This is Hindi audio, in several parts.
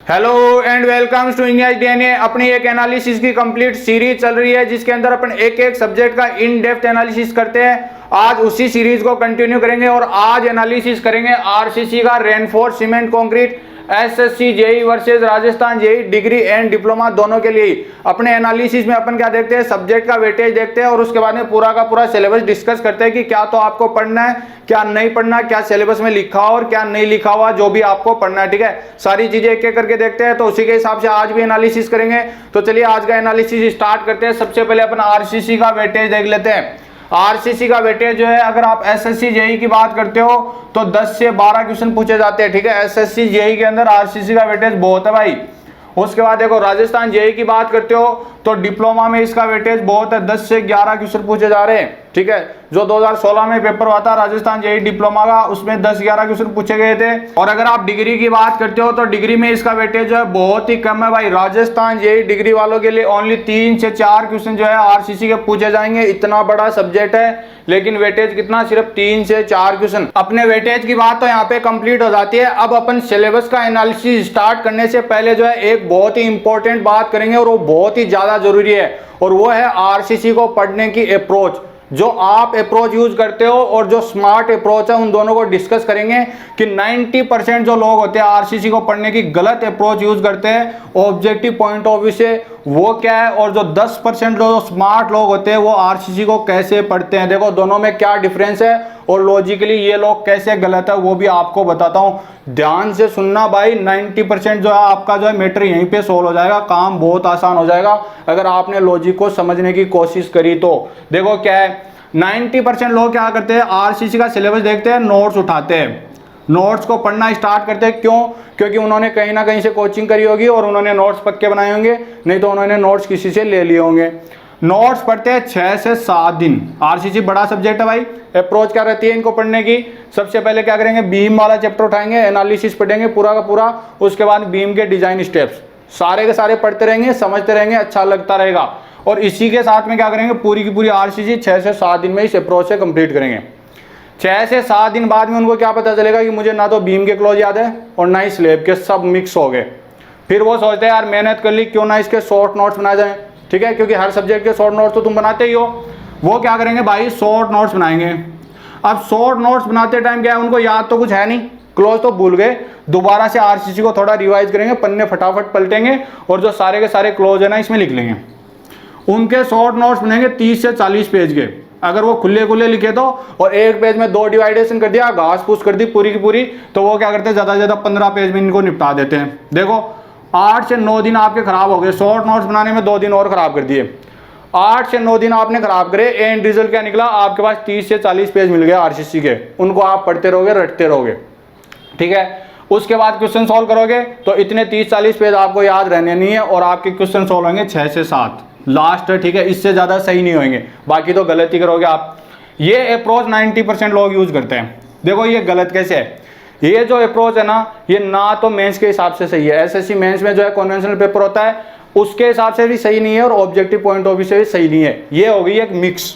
Hello and welcome to India DNA. अपनी एक एनालिसिस की कंप्लीट सीरीज चल रही है जिसके अंदर अपन एक एक सब्जेक्ट का इन डेप्थ एनालिसिस करते हैं। आज उसी सीरीज को कंटिन्यू करेंगे और आज एनालिसिस करेंगे आरसीसी का reinforce cement concrete SSC JE versus Rajasthan JE degree and diploma दोनों के लिए। अपने एनालिसिस में अपन क्या देखते हैं, सब्जेक्ट का वेटेज देखते हैं और उसके बाद में पूरा का पूरा सिलेबस डिस्कस करते हैं कि क्या तो आपको पढ़ना है, क्या नहीं पढ़ना, क्या सिलेबस में लिखा और क्या नहीं लिखा हुआ, जो भी आपको पढ़ना है। ठीक है, सारी चीजें एक एक करके देखते हैं, तो उसी के हिसाब से आज भी एनालिसिस करेंगे। तो चलिए आज का एनालिसिस स्टार्ट करते हैं। सबसे पहले अपन आरसीसी का वेटेज देख लेते हैं। आरसीसी का वेटेज जो है, अगर आप एसएससी जेई की बात करते हो तो 10 से 12 क्वेश्चन पूछे जाते हैं। ठीक है, एसएससी जेई के अंदर आरसीसी का वेटेज बहुत है भाई। उसके बाद देखो राजस्थान जेई की बात करते हो तो डिप्लोमा में इसका वेटेज बहुत है, 10 से 11 क्वेश्चन पूछे जा रहे हैं। ठीक है, जो 2016 में पेपर हुआ था राजस्थान जेई डिप्लोमा का, उसमें 10-11 क्वेश्चन पूछे गए थे। और अगर आप डिग्री की बात करते हो तो डिग्री में इसका वेटेज जो है बहुत ही कम है भाई। राजस्थान जेई डिग्री वालों के लिए ओनली 3 से 4 क्वेश्चन जो है आरसीसी के पूछे जाएंगे। इतना बड़ा सब्जेक्ट है लेकिन वेटेज कितना, सिर्फ 3 से 4 क्वेश्चन। अपने वेटेज की बात तो यहाँ पे कंप्लीट हो जाती है। अब अपन सिलेबस का एनालिसिस स्टार्ट करने से पहले जो है एक बहुत ही इंपॉर्टेंट बात करेंगे और वो बहुत ही ज्यादा जरूरी है, और वो है आरसीसी को पढ़ने की अप्रोच। जो आप अप्रोच यूज करते हो और जो स्मार्ट अप्रोच है, उन दोनों को डिस्कस करेंगे कि 90% जो लोग होते हैं आरसीसी को पढ़ने की गलत अप्रोच यूज करते हैं ऑब्जेक्टिव पॉइंट ऑफ व्यू से, वो क्या है, और जो 10% जो स्मार्ट लोग होते हैं वो आरसीसी को कैसे पढ़ते हैं। देखो दोनों में क्या डिफरेंस है और लॉजिकली ये लोग कैसे गलत है वो भी आपको बताता हूं। ध्यान से सुनना भाई, 90% जो है आपका जो है मैटर यहीं पे सोल्व हो जाएगा, काम बहुत आसान हो जाएगा अगर आपने लॉजिक को समझने की कोशिश करी तो। देखो क्या है, 90% लोग क्या करते हैं, आरसीसी का सिलेबस देखते हैं, नोट्स उठाते हैं, नोट्स को पढ़ना स्टार्ट करते हैं। क्यों? क्योंकि उन्होंने कहीं ना कहीं से कोचिंग करी होगी और उन्होंने नोट्स पक्के बनाए होंगे, नहीं तो उन्होंने नोट्स किसी से ले लिए होंगे। नोट्स पढ़ते हैं 6 से 7 दिन। आरसीसी बड़ा सब्जेक्ट है भाई। अप्रोच क्या रहती है इनको पढ़ने की, सबसे पहले क्या करेंगे, बीम वाला चैप्टर उठाएंगे, एनालिसिस पढ़ेंगे पूरा का पूरा। उसके बाद बीम के डिजाइन स्टेप्स सारे के सारे पढ़ते रहेंगे, समझते रहेंगे, अच्छा लगता रहेगा। और इसी के साथ में क्या करेंगे, पूरी की पूरी आरसीसी 6 से 7 दिन में इस अप्रोच से कंप्लीट करेंगे। 6 से 7 दिन बाद में उनको क्या पता चलेगा कि मुझे ना तो बीम के क्लोज याद है और ना ही स्लेब के, सब मिक्स हो गए। फिर वो सोचते हैं यार मेहनत कर ली, क्यों ना इसके शॉर्ट नोट्स बनाए जाए। ठीक है, क्योंकि हर सब्जेक्ट के शॉर्ट नोट्स तो तुम बनाते ही हो। वो क्या करेंगे भाई, शॉर्ट नोट्स बनाएंगे। अब शॉर्ट नोट्स बनाते टाइम क्या है, उनको याद तो कुछ है नहीं, क्लोज तो भूल गए, दोबारा से आरसीसी को थोड़ा रिवाइज करेंगे, पन्ने फटाफट पलटेंगे और जो सारे के सारे क्लोज है ना इसमें लिख लेंगे। उनके शॉर्ट नोट्स बनेंगे 30 से 40 पेज के। अगर वो खुले खुले लिखे तो, और एक पेज में 2 डिवाइडेशन कर दिया, घास फूस कर दी पूरी की पूरी, तो वो क्या करते हैं, ज्यादा से ज्यादा 15 पेज में इनको निपटा देते हैं। देखो 8 से 9 दिन आपके खराब हो गए, शॉर्ट नोट्स बनाने में 2 दिन और खराब कर दिए। 8 से 9 दिन आपने खराब करे, एंड रिजल्ट क्या निकला, आपके पास 30 से 40 पेज मिल गए आरसीसी के। उनको आप पढ़ते रहोगे, रटते रहोगे। ठीक है, उसके बाद क्वेश्चन सॉल्व करोगे तो इतने 30-40 पेज आपको याद रहने नहीं है और आपके क्वेश्चन सॉल्व होंगे 6 से 7 लास्ट। ठीक है, इससे ज्यादा सही नहीं होंगे, बाकी तो गलती करोगे आप। ये अप्रोच 90% लोग यूज करते हैं। देखो ये गलत कैसे है, ये जो अप्रोच है ना, ये ना तो मेंस के हिसाब से सही है, एसएससी मेंस में जो है कन्वेंशनल पेपर होता है उसके हिसाब से भी सही नहीं है और ऑब्जेक्टिव पॉइंट ऑफ व्यू से भी सही नहीं है। ये हो गई एक मिक्स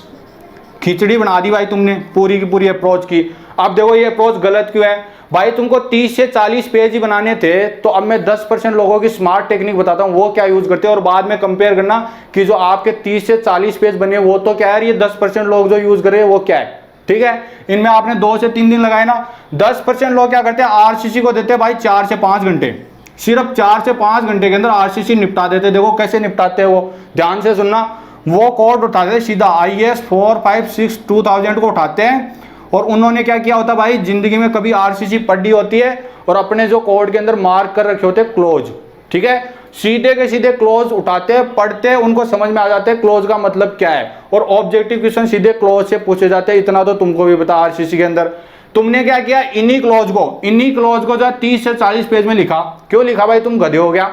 खिचड़ी बना दी भाई तुमने पूरी की पूरी अप्रोच की। अब देखो ये अप्रोच गलत क्यों है भाई, तुमको 30 से 40 पेज ही बनाने थे, तो अब मैं 10% लोगों की स्मार्ट टेक्निक बताता हूँ वो क्या यूज करते हैं, और बाद में कंपेयर करना कि जो आपके 30 से 40 पेज बने वो तो क्या है, ये 10% लोग जो यूज कर रहे हैं वो क्या है। ठीक है, इनमें आपने 2 से 3 दिन लगाए ना। 10% लोग क्या करते हैं, आरसीसी को देते हैं भाई 4 से 5 घंटे, सिर्फ 4 से 5 घंटे के अंदर आरसीसी निपटा देते। देखो कैसे निपटाते हैं वो, ध्यान से सुनना। वो कोड उठाते हैं सीधा IAS 456-2000 को उठाते हैं, और उन्होंने क्या किया होता भाई, जिंदगी में कभी आरसीसी पढ़ी होती है और अपने जो कोड के अंदर मार्क कर रखे होते हैं क्लोज। ठीक है, सीधे के सीधे क्लोज उठाते हैं, पढ़ते हैं, उनको समझ में आ जाते हैं क्लोज का मतलब क्या है, और ऑब्जेक्टिव क्वेश्चन सीधे क्लोज से पूछे जाते हैं। इतना तो तुमको भी पता आरसीसी के अंदर। तुमने क्या किया, इन्हीं क्लोज को जो है 30 से 40 पेज में लिखा। क्यों लिखा भाई, तुम गधे हो गया।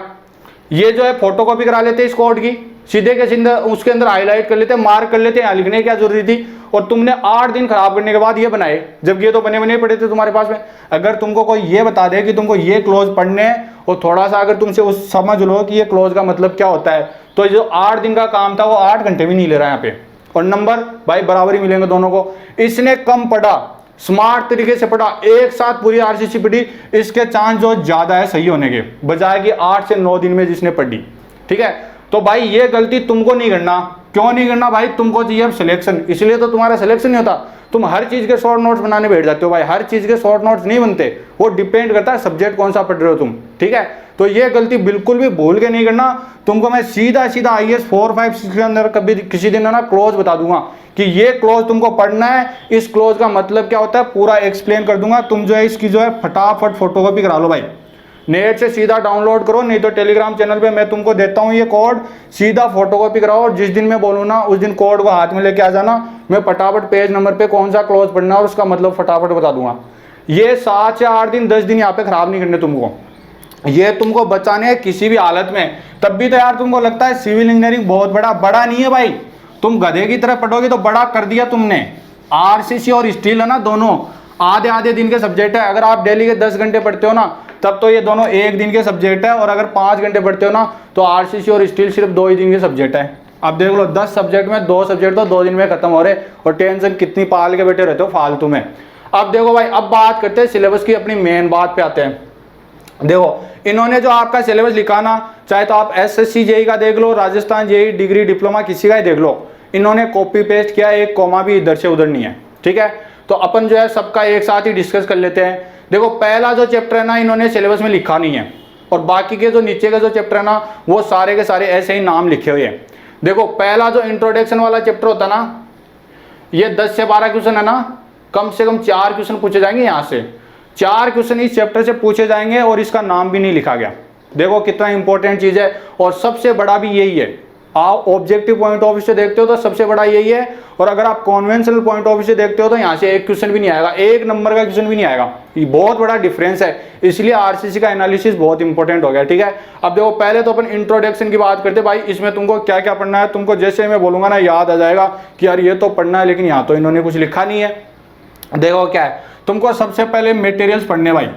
ये जो है फोटोकॉपी करा लेते इस कोड की, सीधे के सीधे उसके अंदर हाईलाइट कर लेते, मार्क कर लेते, यहाँ लिखने की क्या जरूरी थी। और तुमने 8 दिन खराब करने के बाद ये बनाए, जब ये तो बने बने पड़े थे तुम्हारे पास में। अगर तुमको कोई ये बता दे कि तुमको ये क्लोज पढ़ने हैं और थोड़ा सा अगर तुमसे उस समझ लो कि ये क्लोज का मतलब क्या होता है, तो जो 8 दिन का काम था वो 8 घंटे भी नहीं ले रहा है यहाँ पे, और नंबर भाई बराबर ही मिलेंगे दोनों को। इसने कम पढ़ा, स्मार्ट तरीके से पढ़ा, एक साथ पूरी आरसीसी पढ़ी, इसके चांस जो ज्यादा है सही होने के, बजाय कि 8 से 9 दिन में जिसने पढ़ी। ठीक है, तो भाई ये गलती तुमको नहीं करना। क्यों नहीं करना भाई? तुमको चाहिए अब सिलेक्शन, इसलिए तो तुम्हारा सिलेक्शन नहीं होता। तुम हर चीज के शॉर्ट नोट्स बनाने बैठ जाते हो भाई, हर चीज के शॉर्ट नोट्स नहीं बनते, वो डिपेंड करता है सब्जेक्ट कौन सा पढ़ रहे हो तुम। ठीक है, तो ये गलती बिल्कुल भी भूल के नहीं करना। तुमको मैं सीधा सीधा IAS 4, 5, 6 के अंदर कभी किसी दिन ना क्लोज बता दूंगा कि ये क्लोज तुमको पढ़ना है, इस क्लोज का मतलब क्या होता है पूरा एक्सप्लेन कर दूंगा। तुम जो है इसकी जो है फटाफट फोटोकॉपी करा लो भाई, नेट से सीधा डाउनलोड करो, नहीं तो टेलीग्राम चैनल पे मैं तुमको देता हूँ ये कोड, सीधा फोटोकॉपी कराओ और जिस दिन मैं बोलूँ ना उस दिन कोड को हाथ में लेके आ जाना। मैं फटाफट पेज नंबर पे कौन सा क्लोज पढ़ना है और उसका मतलब फटाफट बता दूंगा। ये 7 से 8 दिन 10 दिन यहाँ पे खराब नहीं करने तुमको, ये तुमको बचाने हैं किसी भी हालत में। तब भी तो यार तुमको लगता है सिविल इंजीनियरिंग बहुत बड़ा नहीं है भाई, तुम गधे की तरह पढ़ोगे तो बड़ा कर दिया तुमने। आरसीसी और स्टील है ना, दोनों आधे आधे दिन के सब्जेक्ट है। अगर आप डेली के 10 घंटे पढ़ते हो ना तब तो ये दोनों 1 दिन के सब्जेक्ट है, और अगर 5 घंटे पढ़ते हो ना तो आरसीसी और स्टील सिर्फ 2 ही दिन के सब्जेक्ट है। अब देख लो 10 सब्जेक्ट में 2 सब्जेक्ट तो 2 दिन में खत्म हो रहे, और टेंशन कितनी पाल के बैठे रहते हो फालतू में। अब देखो भाई, अब बात करते हैं सिलेबस की, अपनी मेन बात पे आते हैं। देखो इन्होंने जो आपका सिलेबस लिखा ना, चाहे तो आप SSC JEE का देख लो, राजस्थान JEE डिग्री डिप्लोमा किसी का ही देख लो, इन्होंने कॉपी पेस्ट किया, एक कॉमा भी इधर से उधर नहीं है। ठीक है, तो अपन जो है सबका एक साथ ही डिस्कस कर लेते हैं। देखो पहला जो चैप्टर है ना इन्होंने सिलेबस में लिखा नहीं है, और बाकी के जो नीचे के जो चैप्टर है ना वो सारे के सारे ऐसे ही नाम लिखे हुए हैं। देखो पहला जो इंट्रोडक्शन वाला चैप्टर होता है ना, ये 10 से 12 क्वेश्चन है ना, कम से कम 4 क्वेश्चन पूछे जाएंगे यहाँ से, 4 क्वेश्चन इस चैप्टर से पूछे जाएंगे, और इसका नाम भी नहीं लिखा गया। देखो कितना इंपॉर्टेंट चीज है, और सबसे बड़ा भी यही है। आप ऑब्जेक्टिव पॉइंट ऑफ व्यू से देखते हो तो सबसे बड़ा यही है, और अगर आप कॉन्वेंशनल पॉइंट ऑफ व्यू से देखते हो तो यहाँ से एक क्वेश्चन भी नहीं आएगा, 1 नंबर का क्वेश्चन भी नहीं आएगा। ये बहुत बड़ा डिफरेंस है, इसलिए आरसीसी का एनालिसिस बहुत इंपॉर्टेंट हो गया। ठीक है, अब देखो पहले तो अपन इंट्रोडक्शन की बात करते हैं भाई, इसमें तुमको क्या क्या पढ़ना है, तुमको जैसे मैं बोलूंगा ना याद आ जाएगा कि यार ये तो पढ़ना है, लेकिन यहाँ तो इन्होंने कुछ लिखा नहीं है। देखो क्या है, तुमको सबसे पहले मटेरियल्स पढ़ने भाई,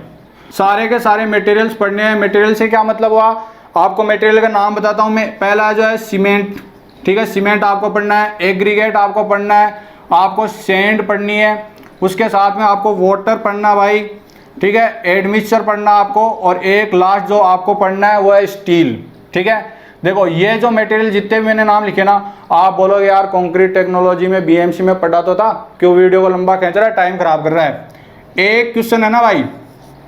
सारे के सारे मटेरियल्स पढ़ने हैं। मटेरियल से क्या मतलब हुआ, आपको मटेरियल का नाम बताता हूँ मैं। पहला जो है सीमेंट, ठीक है, सीमेंट आपको पढ़ना है। एग्रीगेट आपको पढ़ना है, आपको सैंड पढ़नी है, उसके साथ में आपको वाटर पढ़ना भाई, ठीक है, एडमिक्सचर पढ़ना आपको, और एक लास्ट जो आपको पढ़ना है वो है स्टील। ठीक है, देखो ये जो मटेरियल जितने भी मैंने नाम लिखे ना, आप बोलोगे यार कंक्रीट टेक्नोलॉजी में BMC में पढ़ा तो था, क्यों वीडियो को लंबा खींच रहा है, टाइम खराब कर रहा है। एक क्वेश्चन है ना भाई,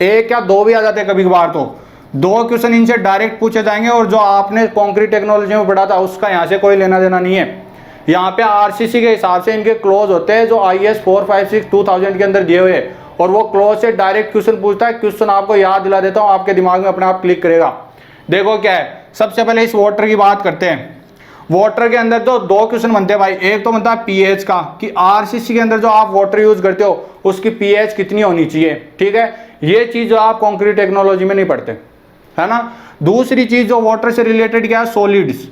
1 या 2 भी आ जाते हैं कभी कभार, तो 2 क्वेश्चन इनसे डायरेक्ट पूछे जाएंगे, और जो आपने कंक्रीट टेक्नोलॉजी में पढ़ा था उसका यहाँ से कोई लेना देना नहीं है। यहाँ पे आरसीसी के हिसाब से इनके क्लोज होते हैं जो IAS 4, 5, 6, 2000 के अंदर दिए हुए, और वो क्लोज से डायरेक्ट क्वेश्चन पूछता है। क्वेश्चन आपको याद दिला देता हूँ, आपके दिमाग में अपने आप क्लिक करेगा। देखो क्या है, सबसे पहले इस वाटर की बात करते हैं। वाटर के अंदर तो 2 क्वेश्चन बनते हैं भाई, एक तो बनता है pH का, कि आरसीसी के अंदर जो आप वाटर यूज करते हो उसकी pH कितनी होनी चाहिए। ठीक है, ये चीज जो आप कंक्रीट टेक्नोलॉजी में नहीं पढ़ते, है ना। दूसरी चीज जो वाटर से रिलेटेड क्या है, सॉलिड्स।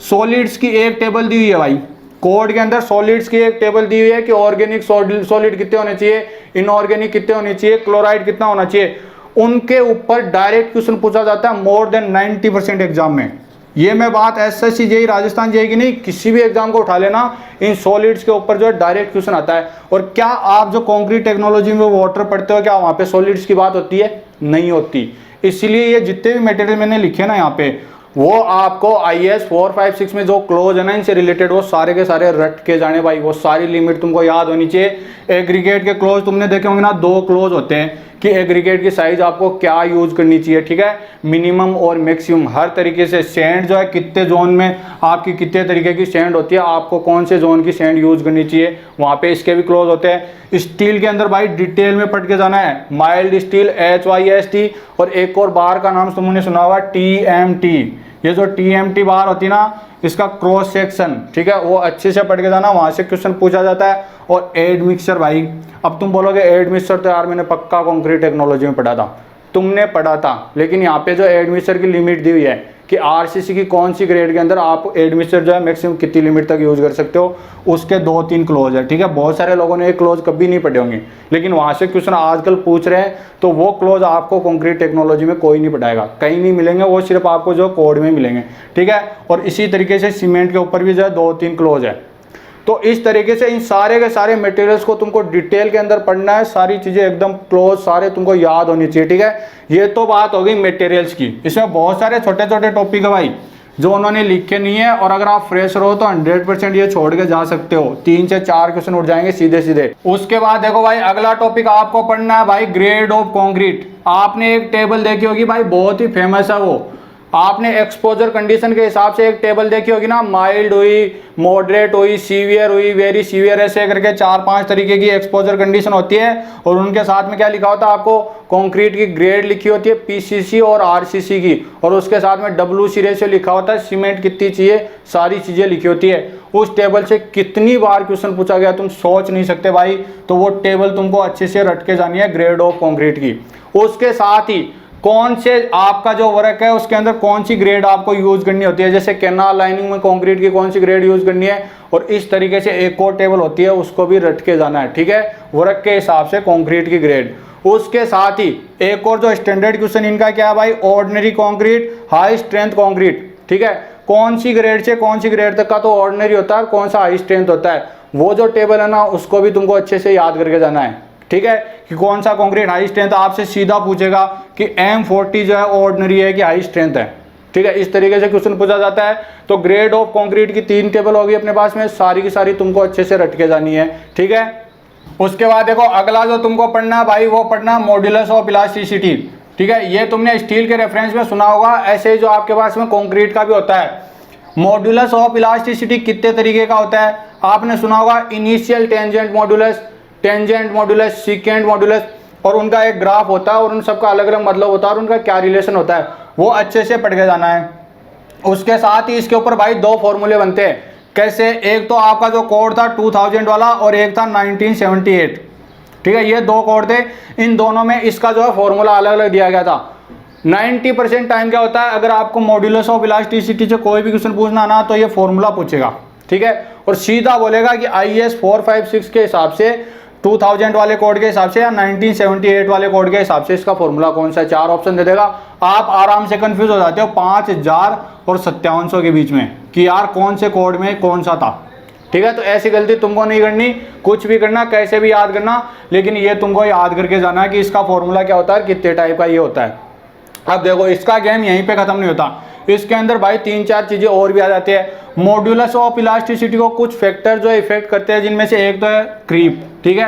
सॉलिड्स की एक टेबल दी हुई है भाई, कोड के अंदर सॉलिड्स की एक टेबल दी हुई है कि ऑर्गेनिक सॉलिड कितने होने चाहिए, इनऑर्गेनिक कितने होने चाहिए, क्लोराइड कितना होना चाहिए। उनके ऊपर डायरेक्ट क्वेश्चन पूछा जाता है मोर देन 90% एग्जाम में। ये मैं बात SSC JEE राजस्थान JEE की नहीं, किसी भी एग्जाम को उठा लेना, इन सॉलिड्स के ऊपर जो है डायरेक्ट क्वेश्चन आता है। और क्या आप जो कंक्रीट टेक्नोलॉजी में वाटर पढ़ते हो, क्या वहाँ पे सॉलिड्स की बात होती है? नहीं होती। इसीलिए ये जितने भी मटेरियल मैंने लिखे ना यहाँ पे, वो आपको IAS 4, 5, 6 में जो क्लोज है ना इनसे रिलेटेड, वो सारे के सारे रट के जाने भाई, वो सारी लिमिट तुमको याद होनी चाहिए। एग्रीगेट के क्लोज तुमने देखे होंगे ना, 2 क्लोज होते हैं कि एग्रीगेट की साइज आपको क्या यूज करनी चाहिए। ठीक है, मिनिमम और मैक्सिमम हर तरीके से। सैंड जो है कितने जोन में आपकी कितने तरीके की सैंड होती है, आपको कौन से जोन की सैंड यूज करनी चाहिए, वहाँ पे इसके भी क्लोज होते हैं। स्टील के अंदर भाई डिटेल में पढ़ के जाना है, माइल्ड स्टील HYST, और एक और बार का नाम तुमने सुना होगा TMT। ये जो TMT बार होती है ना, इसका क्रॉस सेक्शन, ठीक है, वो अच्छे से पढ़ के जाना, वहां से क्वेश्चन पूछा जाता है। और एडमिक्सचर भाई, अब तुम बोलोगे एडमिक्सचर तो यार मैंने पक्का कंक्रीट टेक्नोलॉजी में पढ़ा था, तुमने पढ़ा था, लेकिन यहाँ पे जो एडमिक्सचर की लिमिट दी हुई है कि आरसीसी की कौन सी ग्रेड के अंदर आप एडमिक्सचर जो है मैक्सिमम कितनी लिमिट तक यूज कर सकते हो, उसके 2-3 क्लोज है। ठीक है, बहुत सारे लोगों ने एक क्लोज कभी नहीं पढ़े होंगे, लेकिन वहां से क्वेश्चन आजकल पूछ रहे हैं, तो वो क्लोज आपको कंक्रीट टेक्नोलॉजी में कोई नहीं पढ़ाएगा, कहीं नहीं मिलेंगे, वो सिर्फ आपको जो कोड में मिलेंगे। ठीक है, और इसी तरीके से सीमेंट के ऊपर भी जो है 2-3 क्लोज है। तो इस तरीके से इन सारे के सारे मटेरियल्स को तुमको डिटेल के अंदर पढ़ना है, सारी चीजें एकदम क्लोज सारे तुमको याद होनी चाहिए, ठीक है। ये तो बात हो गई मटेरियल्स की। इसमें बहुत सारे छोटे छोटे टॉपिक है भाई जो उन्होंने लिखे नहीं है, और अगर आप फ्रेशर हो तो 100% ये छोड़ के जा सकते हो, 3 से 4 क्वेश्चन उठ जाएंगे सीधे सीधे। उसके बाद देखो भाई अगला टॉपिक आपको पढ़ना है भाई ग्रेड ऑफ कंक्रीट। आपने एक टेबल देखी होगी भाई, बहुत ही फेमस है वो, आपने एक्सपोजर कंडीशन के हिसाब से एक टेबल देखी होगी ना, माइल्ड हुई, मॉडरेट हुई, सीवियर हुई, वेरी सीवियर, ऐसे करके 4-5 तरीके की एक्सपोजर कंडीशन होती है। और उनके साथ में क्या लिखा होता है, आपको कंक्रीट की ग्रेड लिखी होती है पीसीसी और आरसीसी की, और उसके साथ में डब्ल्यूसी रेशियो लिखा होता है, सीमेंट कितनी चाहिए, सारी चीजें लिखी होती है। उस टेबल से कितनी बार क्वेश्चन पूछा गया तुम सोच नहीं सकते भाई। तो वो टेबल तुमको अच्छे से रट के जानी है ग्रेड ऑफ कंक्रीट की। उसके साथ ही कौन से आपका जो वर्क है उसके अंदर कौन सी ग्रेड आपको यूज करनी होती है, जैसे कैनाल लाइनिंग में कंक्रीट की कौन सी ग्रेड यूज करनी है, और इस तरीके से एक और टेबल होती है उसको भी रट के जाना है, ठीक है, वर्क के हिसाब से कंक्रीट की ग्रेड। उसके साथ ही एक और जो स्टैंडर्ड क्वेश्चन इनका क्या है भाई, ordinary concrete, high strength concrete, ठीक है, कौन सी ग्रेड से कौन सी ग्रेड तक का तो ऑर्डिनरी होता है, कौन सा हाई स्ट्रेंथ होता है, वो जो टेबल है ना उसको भी तुमको अच्छे से याद करके जाना है, ठीक है, कि कौन सा कंक्रीट हाई स्ट्रेंथ। आपसे सीधा पूछेगा कि M40 जो है ऑर्डिनरी है कि हाई स्ट्रेंथ है, ठीक है, इस तरीके से क्वेश्चन पूछा जाता है। तो ग्रेड ऑफ कंक्रीट की 3 टेबल होगी अपने पास में, सारी की सारी तुमको अच्छे से रट के जानी है, ठीक है। उसके बाद देखो अगला जो तुमको पढ़ना है भाई, वो पढ़ना मॉड्यूलस ऑफ इलास्टिसिटी, ठीक है। ये तुमने स्टील के रेफरेंस में सुना होगा, ऐसे ही जो आपके पास में कंक्रीट का भी होता है। मॉड्यूलस ऑफ इलास्टिसिटी कितने तरीके का होता है, आपने सुना होगा initial tangent modulus, tangent modulus, secant modulus, और उनका एक ग्राफ होता है और उन सबका अलग अलग मतलब होता है और उनका क्या रिलेशन होता है, वो अच्छे से पढ़ के जाना है। उसके साथ ही इसके ऊपर भाई 2 फॉर्मूले बनते हैं। कैसे, एक तो आपका जो कोड था 2000 वाला और एक था 1978, ठीक है, ये 2 कोड थे, इन दोनों में इसका जो है फॉर्मूला अलग अलग दिया गया था। 90% टाइम क्या होता है, अगर आपको मॉड्यूलस ऑफ इलास्टिसिटी से कोई भी क्वेश्चन पूछना ना तो ये फॉर्मूला पूछेगा, ठीक है, और सीधा बोलेगा कि IS 456 के हिसाब से, 2000 वाले कोड के हिसाब से या 1978 वाले कोड के हिसाब से इसका फॉर्मूला कौन सा है, 4 ऑप्शन दे देगा। आप आराम से कंफ्यूज हो जाते हो 5000 और 5700 के बीच में कि यार कौन से कोड में कौन सा था, ठीक है। तो ऐसी गलती तुमको नहीं करनी, कुछ भी करना कैसे भी याद करना, लेकिन ये तुमको याद करके जाना है कि इसका फॉर्मूला क्या होता है, कितने टाइप का ये होता है। अब देखो इसका गेम यहीं पे खत्म नहीं होता, इसके अंदर भाई 3-4 चीजें और भी आ जाती है। मॉड्यूलस ऑफ इलास्टिसिटी को कुछ फैक्टर जो इफेक्ट करते हैं, जिनमें से एक तो है क्रीप, ठीक है।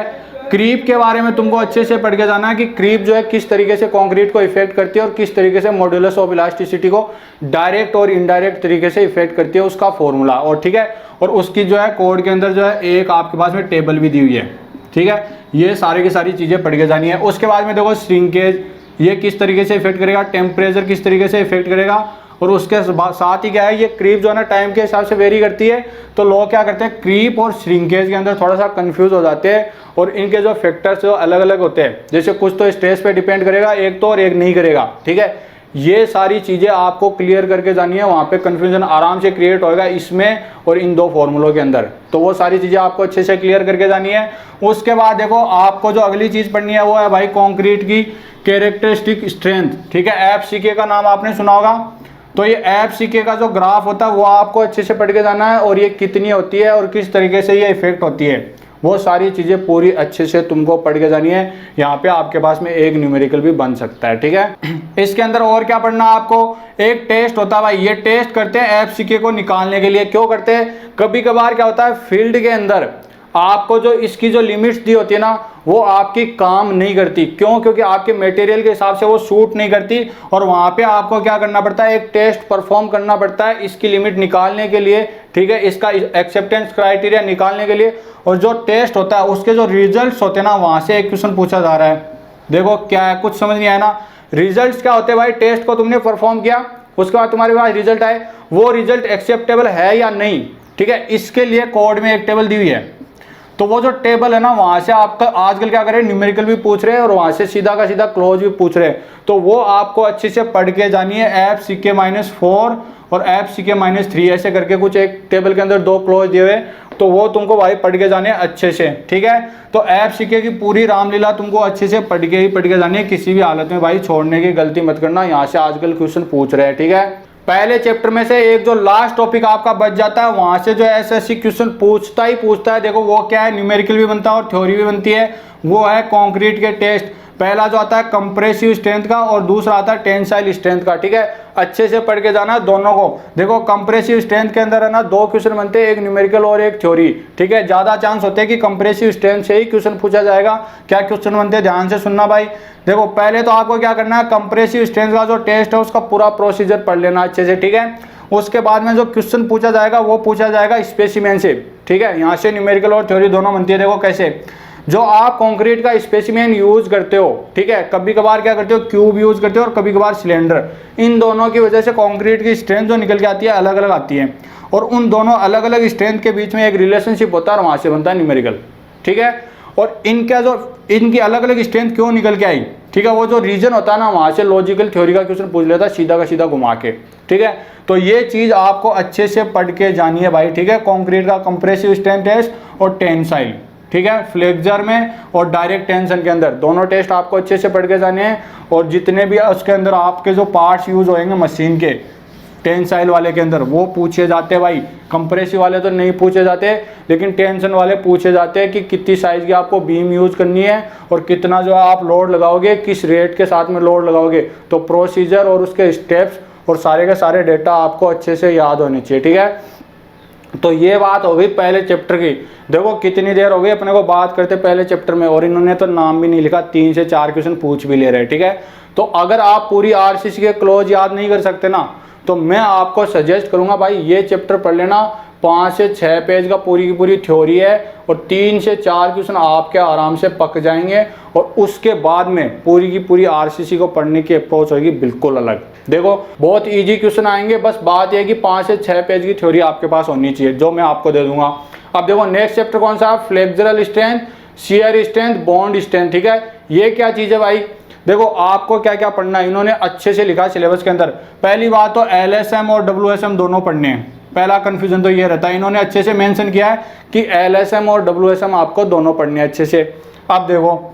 क्रीप के बारे में तुमको अच्छे से पढ़ के जाना है कि क्रीप जो है किस तरीके से कंक्रीट को इफेक्ट करती है और किस तरीके से मॉड्यूलस ऑफ इलास्टिसिटी को डायरेक्ट और इनडायरेक्ट तरीके से इफेक्ट करती है, उसका फॉर्मूला, और ठीक है, और उसकी जो है कोड के अंदर जो है एक आपके पास में टेबल भी दी हुई है, ठीक है। ये सारी की सारी चीजें पढ़ के जानी है। उसके बाद में देखो श्रिंकेज, ये किस तरीके से इफेक्ट करेगा, टेम्परेचर किस तरीके से इफेक्ट करेगा, और उसके साथ ही क्या है, ये क्रीप जो है ना टाइम के हिसाब से वेरी करती है। तो लोग क्या करते हैं, क्रीप और श्रिंकेज के अंदर थोड़ा सा कंफ्यूज हो जाते हैं, और इनके जो फैक्टर्स जो अलग अलग होते हैं, जैसे कुछ तो स्ट्रेस पे डिपेंड करेगा एक तो, और एक नहीं करेगा, ठीक है। ये सारी चीजें आपको क्लियर करके जानी है, वहां पे कंफ्यूजन आराम से क्रिएट होगा इसमें और इन 2 फॉर्मूलों के अंदर। तो वो सारी चीजें आपको अच्छे से क्लियर करके जानी है। उसके बाद देखो आपको जो अगली चीज पढ़नी है वो है भाई कंक्रीट की कैरेक्टरिस्टिक स्ट्रेंथ, ठीक है। FCK का नाम आपने सुना होगा। तो ये FCK का जो ग्राफ होता है वो आपको अच्छे से पढ़ के जाना है, और ये कितनी होती है और किस तरीके से ये इफेक्ट होती है, वो सारी चीजें पूरी अच्छे से तुमको पढ़ के जानी है। यहाँ पे आपके पास में एक न्यूमेरिकल भी बन सकता है, ठीक है। इसके अंदर और क्या पढ़ना है आपको, एक टेस्ट होता है भाई, ये टेस्ट करते हैं FCK को निकालने के लिए। क्यों करते हैं, कभी कभार क्या होता है फील्ड के अंदर आपको जो इसकी जो लिमिट्स दी होती है ना वो आपकी काम नहीं करती। क्यों, क्योंकि आपके मटेरियल के हिसाब से वो सूट नहीं करती, और वहां पे आपको क्या करना पड़ता है, एक टेस्ट परफॉर्म करना पड़ता है इसकी लिमिट निकालने के लिए, ठीक है, इसका एक्सेप्टेंस क्राइटेरिया निकालने के लिए। और जो टेस्ट होता है उसके जो रिजल्ट्स होते हैं ना, वहां से एक क्वेश्चन पूछा जा रहा है। देखो क्या है, कुछ समझ नहीं आया ना। रिजल्ट्स क्या होते हैं भाई, टेस्ट को तुमने परफॉर्म किया, उसके बाद तुम्हारे पास रिजल्ट आए, वो रिजल्ट एक्सेप्टेबल है या नहीं, ठीक है, इसके लिए कोड में एक टेबल दी हुई है। तो वो जो टेबल है ना, वहां से आपका आजकल क्या करे, न्यूमेरिकल भी पूछ रहे हैं और वहां से सीधा का सीधा क्लोज भी पूछ रहे हैं। तो वो आपको अच्छे से पढ़ के जानी है। FCK-4 और FCK-3 ऐसे करके कुछ एक टेबल के अंदर 2 क्लोज दिए हुए, तो वो तुमको भाई पढ़ के जाने अच्छे से, ठीक है। तो FCK की पूरी रामलीला तुमको अच्छे से पढ़ के जानी है, किसी भी हालत में भाई छोड़ने की गलती मत करना, यहाँ से आजकल क्वेश्चन पूछ रहे हैं, ठीक है। पहले चैप्टर में से एक जो लास्ट टॉपिक आपका बच जाता है, वहां से जो एसएससी क्वेश्चन पूछता ही पूछता है। देखो वो क्या है, न्यूमेरिकल भी बनता है और थ्योरी भी बनती है। वो है कंक्रीट के टेस्ट। पहला जो आता है कंप्रेसिव स्ट्रेंथ का और दूसरा आता है टेंसाइल स्ट्रेंथ का। ठीक है, अच्छे से पढ़ के जाना है दोनों को। देखो कंप्रेसिव स्ट्रेंथ के अंदर है ना 2 क्वेश्चन बनते हैं, एक न्यूमेरिकल और एक थ्योरी। ठीक है, ज्यादा चांस होते हैं कि कंप्रेसिव स्ट्रेंथ से ही क्वेश्चन पूछा जाएगा। क्या क्वेश्चन बनते हैं ध्यान से सुनना भाई। देखो पहले तो आपको क्या करना है, कंप्रेसिव स्ट्रेंथ का जो टेस्ट है उसका पूरा प्रोसीजर पढ़ लेना अच्छे से। ठीक है, उसके बाद में जो क्वेश्चन पूछा जाएगा वो पूछा जाएगा स्पेसिमेन से। ठीक है, यहाँ से न्यूमेरिकल और थ्योरी दोनों बनती है। देखो कैसे, जो आप कंक्रीट का स्पेसिमेन यूज करते हो, ठीक है, कभी कभार क्या करते हो क्यूब यूज करते हो और कभी कभार सिलेंडर, इन दोनों की वजह से कंक्रीट की स्ट्रेंथ जो निकल के आती है अलग अलग आती है। और उन दोनों अलग अलग स्ट्रेंथ के बीच में एक रिलेशनशिप होता है और वहां से बनता है न्यूमेरिकल। ठीक है, और इनकी अलग अलग स्ट्रेंथ क्यों निकल के आई, ठीक है, वो जो रीजन होता है ना वहां से लॉजिकल थ्योरी का क्वेश्चन पूछ लेता है सीधा का सीधा घुमा के। ठीक है, तो ये चीज आपको अच्छे से पढ़ के जानी है भाई। ठीक है, कंक्रीट का कंप्रेसिव स्ट्रेंथ टेस्ट और टेंसाइल, ठीक है, फ्लेक्सर में और डायरेक्ट टेंशन के अंदर दोनों टेस्ट आपको अच्छे से पढ़ के जाने हैं। और जितने भी उसके अंदर आपके जो पार्ट्स यूज होंगे मशीन के, टेंसाइल वाले के अंदर वो पूछे जाते हैं भाई। कंप्रेसिव वाले तो नहीं पूछे जाते, लेकिन टेंशन वाले पूछे जाते हैं कि कितनी साइज की आपको बीम यूज करनी है और कितना जो है आप लोड लगाओगे, किस रेट के साथ में लोड लगाओगे। तो प्रोसीजर और उसके स्टेप्स और सारे के सारे डेटा आपको अच्छे से याद होने चाहिए। ठीक है, तो ये बात हो गई पहले चैप्टर की। देखो कितनी देर हो गई अपने को बात करते पहले चैप्टर में, और इन्होंने तो नाम भी नहीं लिखा, 3 से 4 क्वेश्चन पूछ भी ले रहे हैं। ठीक है, तो अगर आप पूरी आरसीसी के क्लोज याद नहीं कर सकते ना, तो मैं आपको सजेस्ट करूंगा भाई ये चैप्टर पढ़ लेना। 5 से 6 पेज का पूरी की पूरी थ्योरी है और 3 से 4 क्वेश्चन आपके आराम से पक जाएंगे। और उसके बाद में पूरी की पूरी आरसीसी को पढ़ने की अप्रोच होगी बिल्कुल अलग। देखो बहुत इजी क्वेश्चन आएंगे, बस बात यह कि 5 से 6 पेज की थ्योरी आपके पास होनी चाहिए, जो मैं आपको दे दूंगा। अब देखो नेक्स्ट चैप्टर कौन सा, flexural strength, shear strength, bond strength. ठीक है, ये क्या चीज है भाई। देखो आपको क्या क्या पढ़ना है, इन्होंने अच्छे से लिखा सिलेबस के अंदर। पहली बात तो एलएसएम और डब्ल्यूएसएम दोनों पढ़ने हैं। पहला कंफ्यूजन तो ये रहता है, इन्होंने अच्छे से मेंशन किया है कि एलएसएम और डब्ल्यूएसएम आपको दोनों पढ़ने हैं अच्छे से। अब देखो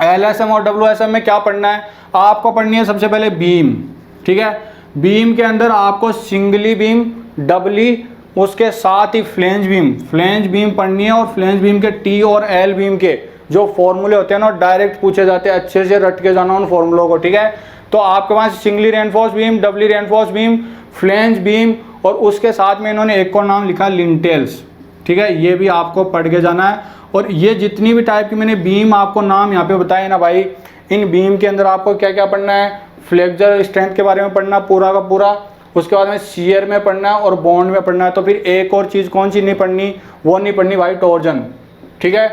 एलएसएम और डब्ल्यूएसएम में क्या पढ़ना है, आपको पढ़नी है सबसे पहले बीम। ठीक है, बीम के अंदर आपको सिंगली बीम, डबली, उसके साथ ही फ्लेंज बीम पढ़नी है। और फ्लेंज बीम के टी और एल बीम के जो फॉर्मूले होते हैं ना डायरेक्ट पूछे जाते हैं, अच्छे से रट के जाना उन फॉर्मूलों को। ठीक है, तो आपके पास singly reinforced beam, doubly reinforced beam, flange beam और उसके साथ में इन्होंने एक और नाम लिखा लिंटेल्स। ठीक है, ये भी आपको पढ़ के जाना है। और ये जितनी भी टाइप की मैंने बीम आपको नाम यहाँ पे बताए ना भाई, इन बीम के अंदर आपको क्या क्या पढ़ना है, फ्लेक्सर स्ट्रेंथ के बारे में पढ़ना पूरा का पूरा, उसके बाद में शियर में पढ़ना है और बॉन्ड में पढ़ना है। तो फिर एक और चीज़ कौन सी नहीं पढ़नी, वो नहीं पढ़नी भाई, टॉर्जन। ठीक है,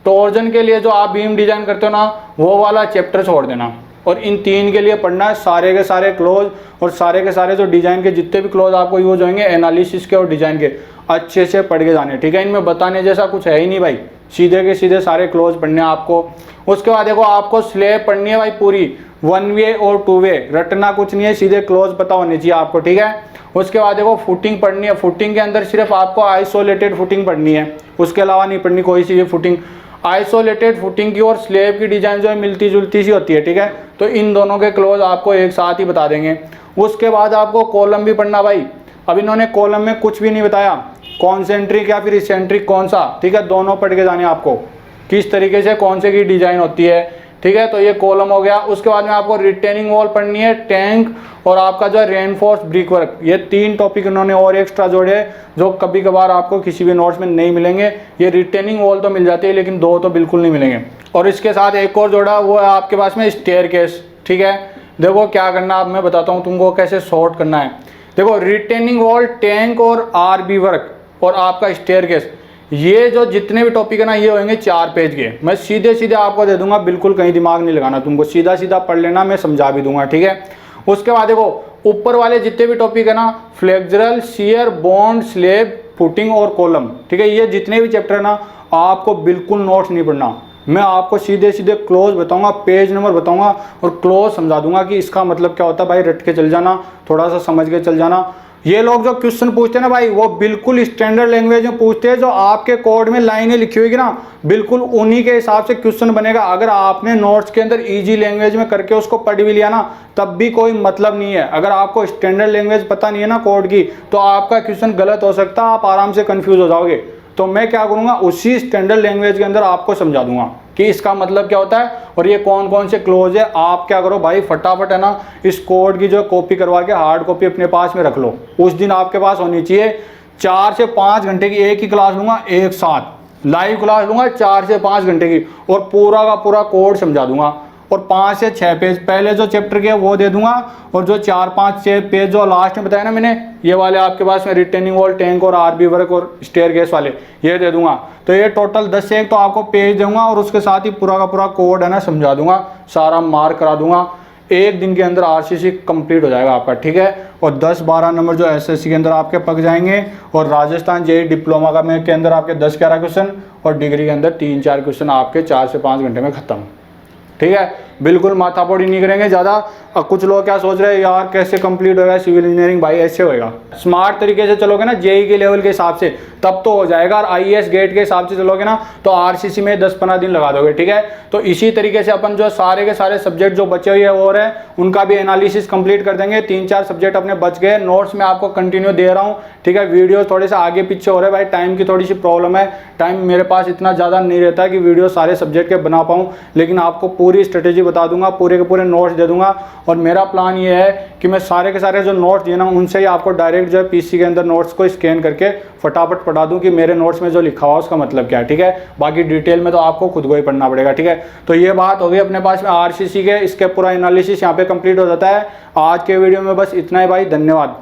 टॉर्जन के लिए जो आप बीम डिजाइन करते हो ना वो वाला चैप्टर छोड़ देना, और इन 3 के लिए पढ़ना है सारे के सारे क्लोज और सारे के सारे जो डिजाइन के जितने भी क्लोज आपको यूज होंगे एनालिसिस के और डिजाइन के, अच्छे से पढ़ के जाने। ठीक है, इनमें बताने जैसा कुछ है ही नहीं भाई, सीधे के सीधे सारे क्लोज पढ़ने हैं आपको। उसके बाद देखो आपको स्लेब पढ़नी है भाई पूरी, 1 वे और 2 वे, रटना कुछ नहीं है, सीधे क्लोज पता होने चाहिए आपको। ठीक है, उसके बाद देखो फुटिंग पढ़नी है। फुटिंग के अंदर सिर्फ आपको आइसोलेटेड फुटिंग पढ़नी है, उसके अलावा नहीं पढ़नी कोई सी भी फुटिंग। आइसोलेटेड फुटिंग की और स्लेब की डिजाइन जो है मिलती जुलती सी होती है। ठीक है, तो इन दोनों के क्लोज आपको एक साथ ही बता देंगे। उसके बाद आपको कॉलम भी पढ़ना भाई। अब इन्होंने कॉलम में कुछ भी नहीं बताया, कॉन्सेंट्रिक या फिर इसेंट्रिक कौन सा, ठीक है, दोनों पढ़ के जाने आपको, किस तरीके से कौन से की डिजाइन होती है। ठीक है, तो ये कॉलम हो गया। उसके बाद में आपको रिटेनिंग वॉल पढ़नी है, टैंक और आपका जो है रेनफोर्स ब्रिक वर्क। ये 3 टॉपिक इन्होंने और एक्स्ट्रा जोड़े जो कभी कभार आपको किसी भी नोट्स में नहीं मिलेंगे। ये रिटेनिंग वॉल तो मिल जाती है लेकिन 2 तो बिल्कुल नहीं मिलेंगे। और इसके साथ एक और जोड़ा वो है आपके पास में स्टेयरकेस। ठीक है, देखो क्या करना अब मैं बताता हूँ तुमको कैसे सॉर्ट करना है। देखो रिटेनिंग वॉल, टैंक और आरबी वर्क और आपका स्टेयरकेस, ये जो जितने भी टॉपिक है ना ये होंगे 4 पेज के। मैं सीधे सीधे आपको दे दूंगा, बिल्कुल कहीं दिमाग नहीं लगाना तुमको, सीधा सीधा पढ़ लेना, मैं समझा भी दूंगा। ठीक है, उसके बाद देखो ऊपर वाले जितने भी टॉपिक है ना, flexural, shear, bond, slab, footing और कॉलम। ठीक है, ये जितने भी चैप्टर है ना आपको बिल्कुल नोट्स नहीं पढ़ना, मैं आपको सीधे सीधे क्लोज बताऊंगा, पेज नंबर बताऊंगा और क्लोज समझा दूंगा कि इसका मतलब क्या होता है भाई, रट के चल जाना, थोड़ा सा समझ के चल जाना। ये लोग जो क्वेश्चन पूछते हैं ना भाई, वो बिल्कुल स्टैंडर्ड लैंग्वेज में पूछते हैं। जो आपके कोड में लाइनें लिखी होगी ना, बिल्कुल उन्हीं के हिसाब से क्वेश्चन बनेगा। अगर आपने नोट्स के अंदर इजी लैंग्वेज में करके उसको पढ़ भी लिया ना, तब भी कोई मतलब नहीं है। अगर आपको स्टैंडर्ड लैंग्वेज पता नहीं है ना कोड की, तो आपका क्वेश्चन गलत हो सकता है, आप आराम से कंफ्यूज हो जाओगे। तो मैं क्या करूंगा, उसी स्टैंडर्ड लैंग्वेज के अंदर आपको समझा दूंगा कि इसका मतलब क्या होता है और ये कौन कौन से क्लोज है। आप क्या करो भाई, फटाफट है ना इस कोड की जो कॉपी करवा के हार्ड कॉपी अपने पास में रख लो। उस दिन आपके पास होनी चाहिए। 4 से 5 घंटे की एक ही क्लास लूंगा, एक साथ लाइव क्लास लूंगा 4 से 5 घंटे की, और पूरा का पूरा कोड समझा दूंगा। और 5 से 6 पेज पहले जो चैप्टर के वो दे दूंगा, और जो 4-5 पेज जो लास्ट में बताया ना मैंने, ये वाले आपके पास में रिटेनिंग वॉल, टैंक और आरबी वर्क और स्टेयरकेस वाले, ये दे दूंगा। तो ये टोटल 10 से 1 तो आपको पेज दूंगा, और उसके साथ ही पूरा का पूरा कोड है ना समझा दूंगा, सारा मार्क करा दूंगा। एक दिन के अंदर आरसीसी कंप्लीट हो जाएगा आपका, ठीक है। और 10-12 नंबर जो एसएससी के अंदर आपके पक जाएंगे। और राजस्थान जेईई डिप्लोमा का में के अंदर आपके 10-11 क्वेश्चन, और डिग्री के अंदर 3-4 क्वेश्चन आपके 4 से 5 घंटे में खत्म, ठीक है। बिल्कुल माथापोड़ी नहीं करेंगे ज़्यादा। कुछ लोग क्या सोच रहे हैं, यार कैसे कंप्लीट होगा सिविल इंजीनियरिंग, भाई ऐसे होएगा। स्मार्ट तरीके से चलोगे ना जेईई के लेवल के हिसाब से, तब तो हो जाएगा। और आईएएस गेट के हिसाब से चलोगे ना, तो आरसीसी में 10-15 दिन लगा दोगे, ठीक है। तो इसी तरीके से अपन जो सारे के सारे सब्जेक्ट जो बचे हुए और हैं, उनका भी एनालिसिस कंप्लीट कर देंगे। 3-4 सब्जेक्ट अपने बच गए। नोट्स में आपको कंटिन्यू दे रहा हूँ, ठीक है। वीडियो थोड़े से आगे पीछे हो रहे हैं भाई, टाइम की थोड़ी सी प्रॉब्लम है। टाइम मेरे पास इतना ज़्यादा नहीं रहता कि वीडियो सारे सब्जेक्ट के बना पाऊँ, लेकिन आपको पूरी स्ट्रेटेजी बता दूंगा, पूरे के पूरे नोट्स दे दूंगा। और मेरा प्लान ये है कि मैं सारे के सारे जो नोट्स दिए ना, उनसे ही आपको डायरेक्ट जो है पीसी के अंदर नोट्स को स्कैन करके फटाफट पढ़ा दूं कि मेरे नोट्स में जो लिखा हुआ उसका मतलब क्या है, ठीक है। बाकी डिटेल में तो आपको खुद को ही पढ़ना पड़ेगा, ठीक है। तो ये बात होगी अपने पास में आरसीसी के, इसके पूरा एनालिसिस यहाँ पे कंप्लीट हो जाता है। आज के वीडियो में बस इतना ही भाई, धन्यवाद।